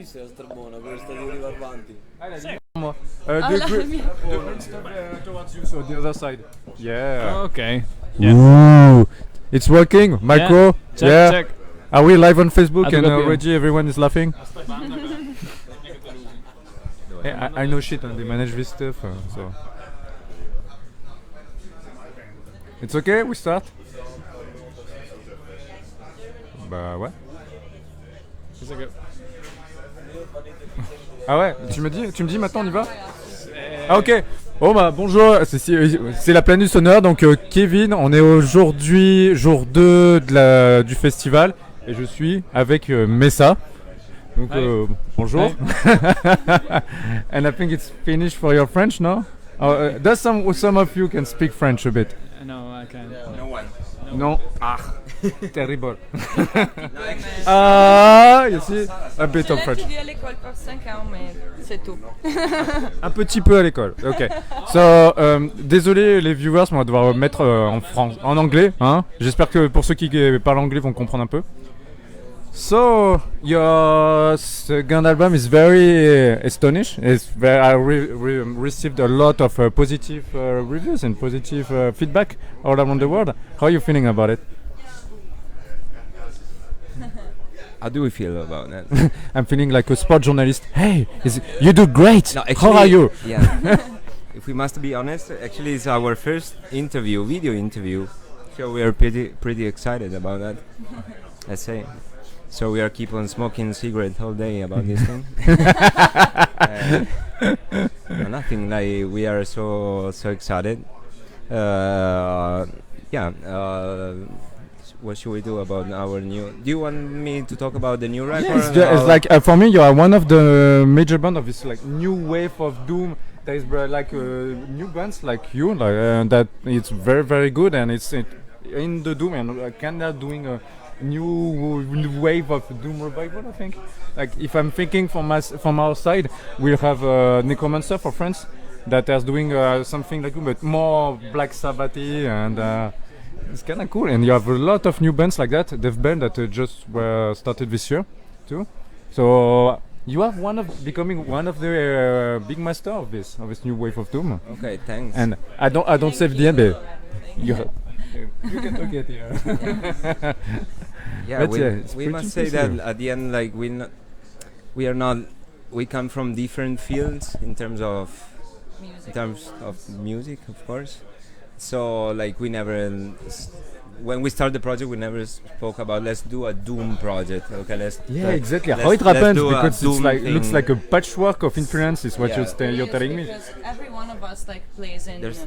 Sei buona con stadio di Varvanti. Different stuff towards you, so the other side. Yeah. Okay. Yeah. Ooh, it's working. Micro. Check, yeah. check. Are we live on Facebook Ado and kapıyorum. already everyone is laughing? Yeah, I know shit and they manage this stuff, so. It's okay, we start? Bah ouais. C'est que- Ah ouais, tu me dis maintenant on y va? Ah ok. Oh bah bonjour, c'est la planète sonore, donc Kevin, on est aujourd'hui jour 2 du festival et je suis avec Messa. Donc bonjour. And I think it's Finnish for your French, no? Does some of you can speak French a bit? No, I can't. No one. Non. Ah, terrible. Ah, you see, a bit of French. J'ai étudié à l'école pour 5 ans, mais c'est tout. Un petit peu à l'école. Ok. So, désolé les viewers, mais on va devoir mettre en anglais. Hein. J'espère que pour ceux qui parlent anglais vont comprendre un peu. So, your second album is very astonishing. I received a lot of positive reviews and positive feedback all around the world. How are you feeling about it? How do we feel about that? I'm feeling like a sport journalist. Hey, you do great. No, How are you? Yeah. If we must be honest, actually it's our first video interview. So we are pretty excited about that. Let's say. So we are keep on smoking cigarette all day about this thing. No, nothing. Like we are so excited. Yeah. What should we do about our new? Do you want me to talk about the new record? It's like for me, you are one of the major band of this like new wave of doom. There is like new bands like you, like that. It's very good, and it's in the doom and Canada doing a new wave of doom revival. I think. Like if I'm thinking from our side, we have Necromancer for France that is doing something like but more Black Sabbath-y and. It's kind of cool, and you have a lot of new bands like that. Death band that just were started this year, too. So you are becoming one of the big master of this new wave of doom. Okay, thanks. And I don't save the end, but you can talk it here. Yeah, But it's we pretty must say that impressive. at the end, like we come from different fields in terms of music, of course. So like we never, when we start the project, we never spoke about let's do a doom project. Okay, Exactly. How let's it happens do a because it's doom like thing. looks like a patchwork of influence is what Yeah. you're telling me. Because every one of us like plays in. There's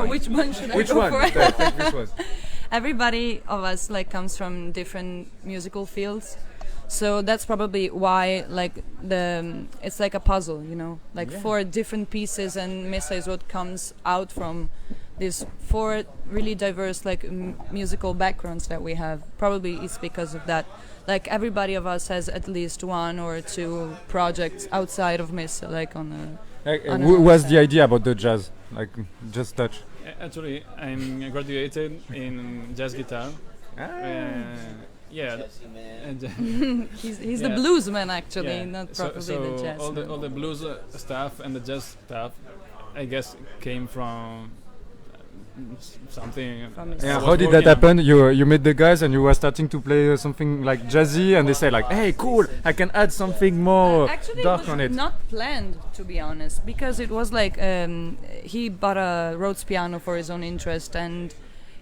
Which one should I Which go one? for? Take this one. Everybody of us like comes from different musical fields, so that's probably why like it's like a puzzle, you know, like 4 different pieces, and Messa is what comes out from these 4 really diverse like musical backgrounds that we have. Probably it's because of that. Like everybody of us has at least 1 or 2 projects outside of Messa, like on a. On Who our was side. the idea about the jazz? Like just touch. Actually, I'm graduated in jazz guitar. Yeah. And, He's the Yeah. bluesman actually, yeah. not So probably the jazz. all the blues stuff and the jazz stuff, I guess, came from something. From his- I Yeah, was how did that working on. happen? You met the guys and you were starting to play something like jazzy, and they say like, "Hey, cool! I can add something more Actually, dark it was on it." not planned, to be honest, because it was like he bought a Rhodes piano for his own interest, and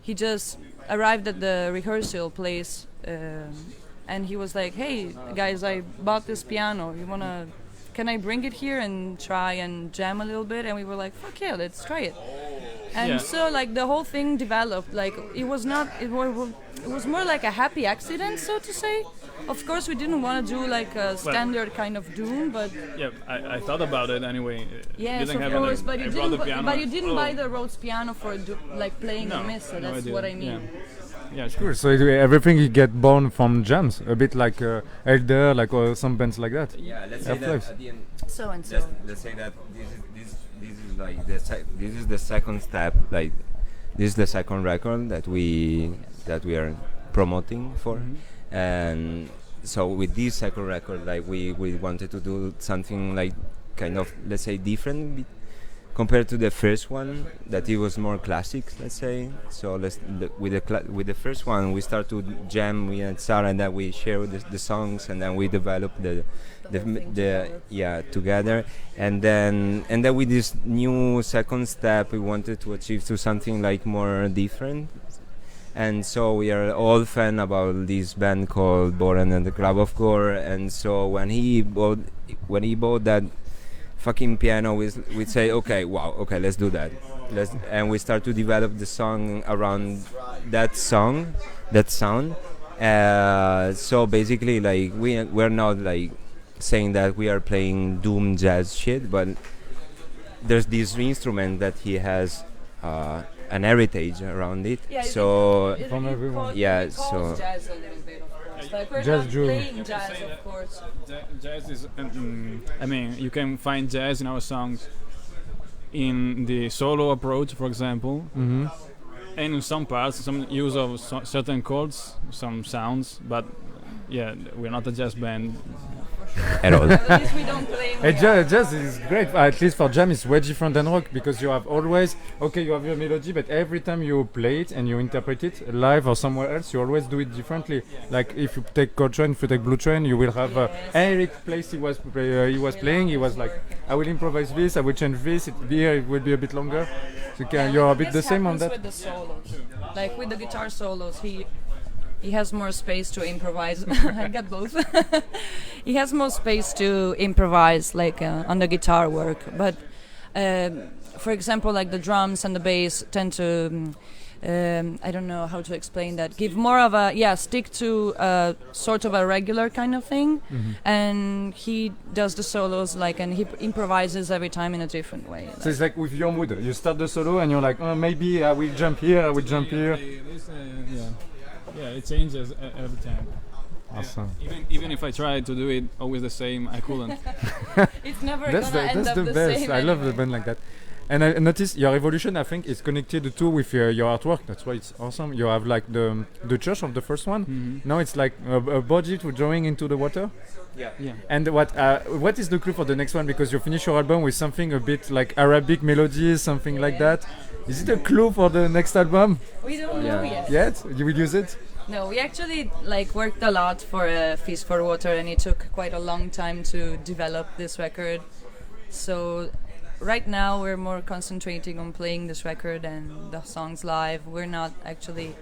he just arrived at the rehearsal place, and he was like, "Hey, guys, I bought this piano. Can I bring it here and try and jam a little bit?" And we were like, "Fuck yeah, let's try it." And Yeah. so like the whole thing developed. Like it was more like a happy accident, so to say. Of course, we didn't want to do like a standard kind of doom, but Yeah, I thought about it anyway. yes, Didn't of have course. any- But I you brought didn't. the piano. But you didn't Oh. buy the Rhodes piano for like playing No, a Messa. no, That's I what I didn't. mean. Yeah, sure. Cool. So everything you get born from jams, a bit like Elder, like some bands like that. Yeah, let's say Half that lives. at the end. So and so. Let's say that this is like this is the second step. Like this is the second record that we are promoting for, and so with this second record, like we wanted to do something like kind of, let's say, different compared to the first one, that it was more classic, let's say. So with the first one, we start to jam, we and Sarah, and then we share the songs, and then we develop together, and then with this new second step, we wanted to achieve to something like more different. And so we are all fan about this band called Boran and the Club of Gore. And so when he bought that fucking piano, we'd say, okay, let's do that. And we start to develop the song around that sound. So basically, like we're not like saying that we are playing doom jazz shit, but there's this instrument that he has an heritage around it. Yeah, from everyone. Jazz a little bit, of course. Like we're Jazz not June. playing jazz, of course. Jazz is, I mean, you can find jazz in our songs in the solo approach, for example, Mm-hmm. and in some parts, some use of certain chords, some sounds, but yeah, we're not a jazz band. At all. At least we don't play. Jazz is great. At least for jam, it's way different than rock, because you have always, you have your melody, but every time you play it and you interpret it live or somewhere else, you always do it differently. Like if you take Coltrane, if you take Blue Train, you will have Eric place he was playing. He was like, I will improvise this, I will change this. It will be a bit longer. So you're a bit the same on that. With the solos, like with the guitar solos, he has more space to improvise. I got both. He has more space to improvise, like on the guitar work. But for example, like the drums and the bass tend to, I don't know how to explain that. Give more of stick to sort of a regular kind of thing, and he does the solos and he improvises every time in a different way. So it's like with your mood. You start the solo and you're like, maybe I will jump here, I will jump here. Yeah, it changes every time. Awesome. Even if I try to do it always the same, I couldn't. It's never That's gonna end up the the best. same. I love the band like that. And I noticed your evolution, I think, is connected too with your artwork. That's why it's awesome. You have like the church of the first one. Mm-hmm. Now it's like a body to drawing into the water. Yeah. And what is the clue for the next one? Because you finish your album with something a bit like Arabic melodies, something like that. Is it a clue for the next album? We don't know yet. Yet? You will use it? No, we actually worked a lot for Feast for Water, and it took quite a long time to develop this record. So right now we're more concentrating on playing this record and the songs live. We're not actually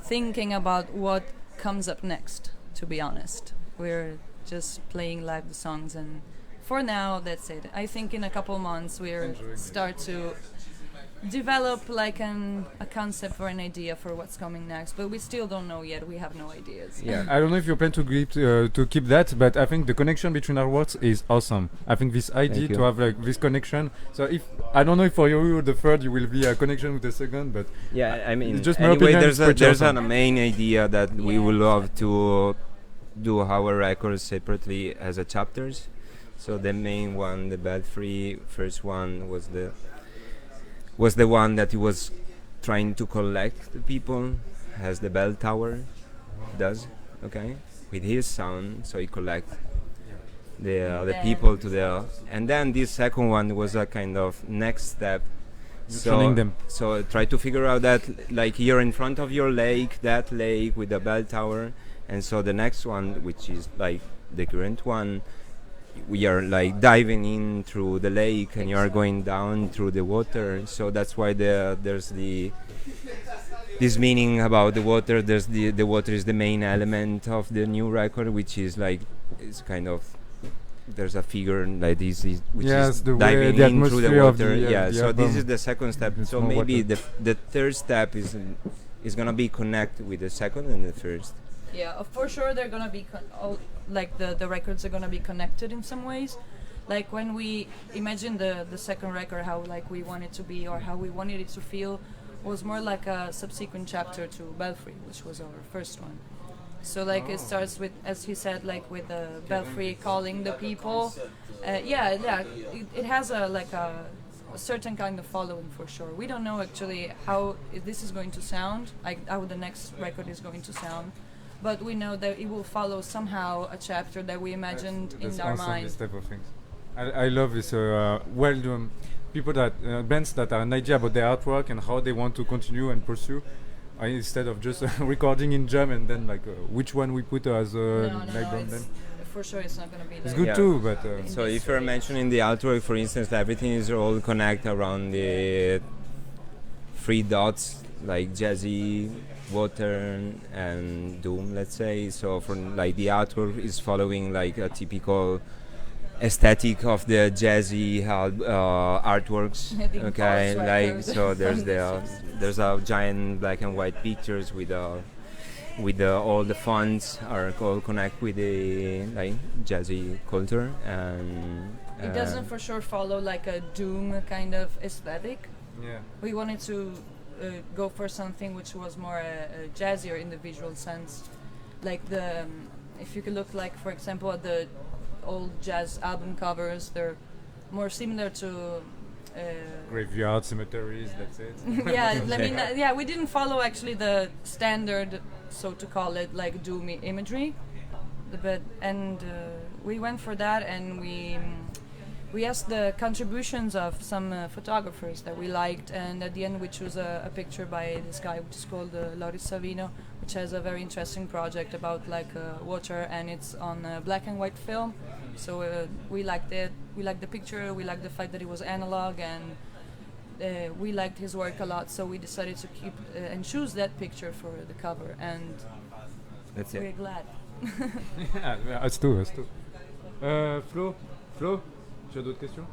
thinking about what comes up next, to be honest. We're just playing live the songs, and for now that's it. I think in a couple months we'll start to develop a concept or an idea for what's coming next, but we still don't know yet. We have no ideas. Yeah, I don't know if you plan to keep that, but I think the connection between our works is awesome. I think this idea to have this connection. So if I don't know if for you the third you will be a connection with the second, but I mean, just my anyway, opinion, there's a main idea that we would love to do our records separately as a chapters. So the main one, the Belfry first one, was the one that he was trying to collect the people, as the bell tower does, okay, with his sound. So he collect the people to the, and then this second one was a kind of next step. So try to figure out that you're in front of your lake, that lake with the bell tower, and so the next one, which is the current one, we are diving in through the lake, and you are going down through the water. So that's why there's this meaning about the water. There's the water is the main element of the new record, which is it's kind of, there's a figure like this which is diving in through the water. So this is the second step. So maybe the third step is gonna be connect with the second and the first. Yeah, for sure they're gonna be the records are gonna be connected in some ways. Like when we imagine the second record, how we want it to be or how we wanted it to feel, was more like a subsequent chapter to Belfry, which was our first one. So it starts with, as he said, with the Belfry calling the people. It has a certain kind of following for sure. We don't know actually how this is going to sound, how the next record is going to sound. but we know that it will follow somehow a chapter that we imagined in That's our awesome, mind. this type of things. I love this well done people that bands that have an idea about their artwork and how they want to continue and pursue instead of just recording in jam and then like which one we put as No, background it's, then. for sure it's not going to be It's like good Yeah. too, but So if you're mentioning the artwork, for instance, everything is all connect around the three dots, like jazzy, water, and doom. Let's say. So for like the artwork is following like a typical aesthetic of the jazzy artworks. I think Okay, Paul's like record so from there's a giant black and white pictures with all the fonts are all connect with the like jazzy culture and it doesn't for sure follow like a doom kind of aesthetic. yeah. We wanted to go for something which was more jazzier in the visual sense, like the if you could look like for example at the old jazz album covers, they're more similar to Graveyard cemeteries, that's it. yeah, I mean, yeah, we didn't follow actually the standard, so to call it, like doom imagery, but we went for that, and we asked the contributions of some photographers that we liked, and at the end we chose a picture by this guy which is called Loris Savino, which has a very interesting project about like water, and it's on black and white film. So we liked it. We liked the picture. We liked the fact that it was analog, and we liked his work a lot. So we decided to keep and choose that picture for the cover, and that's we're it. glad. Yeah, us too. Flo, tu as d'autres questions?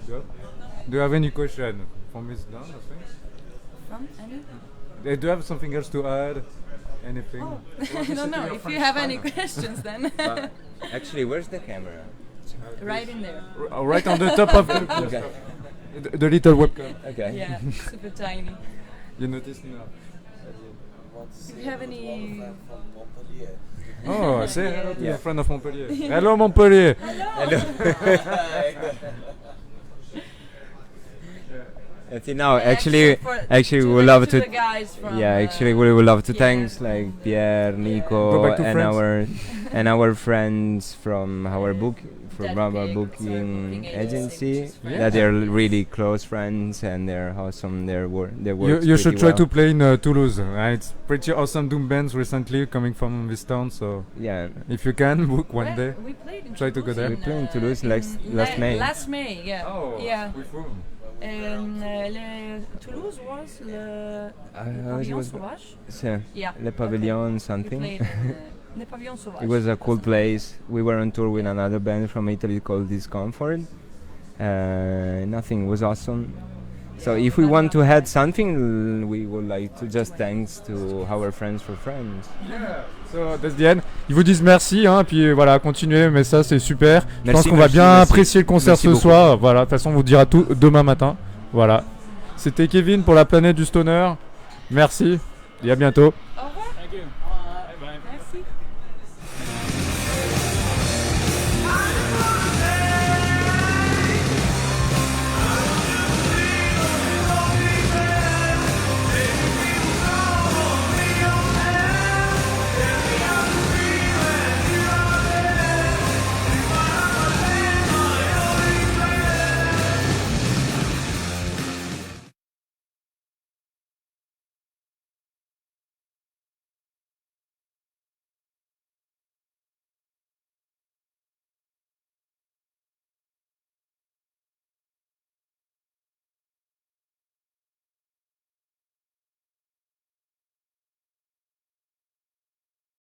Do you have any question for Miss Dunn, I think? From any? Do you have something else to add? Anything? Oh, I don't know. If you have any questions, then Actually, where's the camera? right in there. Right on the top of Okay. the little webcam. Okay. Yeah, super tiny. You notice now. Do you have any? Oh, say hello to Yeah. your friend of Montpellier. Hello, Montpellier. Until now, And actually, to we would love the to. guys from, Yeah, actually, we would love to yeah. thanks like Pierre, Go Nico, back to and our friends from our That our big booking booking agency. agency, Yeah. That they're really close friends and they're awesome. Their work. You should try to play in Toulouse. It's pretty awesome doom bands recently coming from this town. So Yeah, if you can book one Well, day. we played in Try to go Toulouse there. we in, played in Toulouse last May. Last May, yeah. Yeah. with whom? Toulouse was le it Pavillon was Sauvage. yeah, Yeah. Le Pavillon We something. played in Le Pavillon Sauvage. It was a cool place. We were on tour with another band from Italy called Discomfort. Nothing was awesome. So if we want to add something, we would like to just thanks to our friends for friends. So that's the end. Ils vous disent merci, hein, puis voilà, continuez, mais ça c'est super. Je pense qu'on va merci, bien merci. apprécier le concert Merci ce beaucoup. soir. Voilà, de toute façon on vous dira tout demain matin. Voilà. C'était Kevin pour la planète du Stoner. Merci et à bientôt. Au revoir. Thank you. Bye. Merci.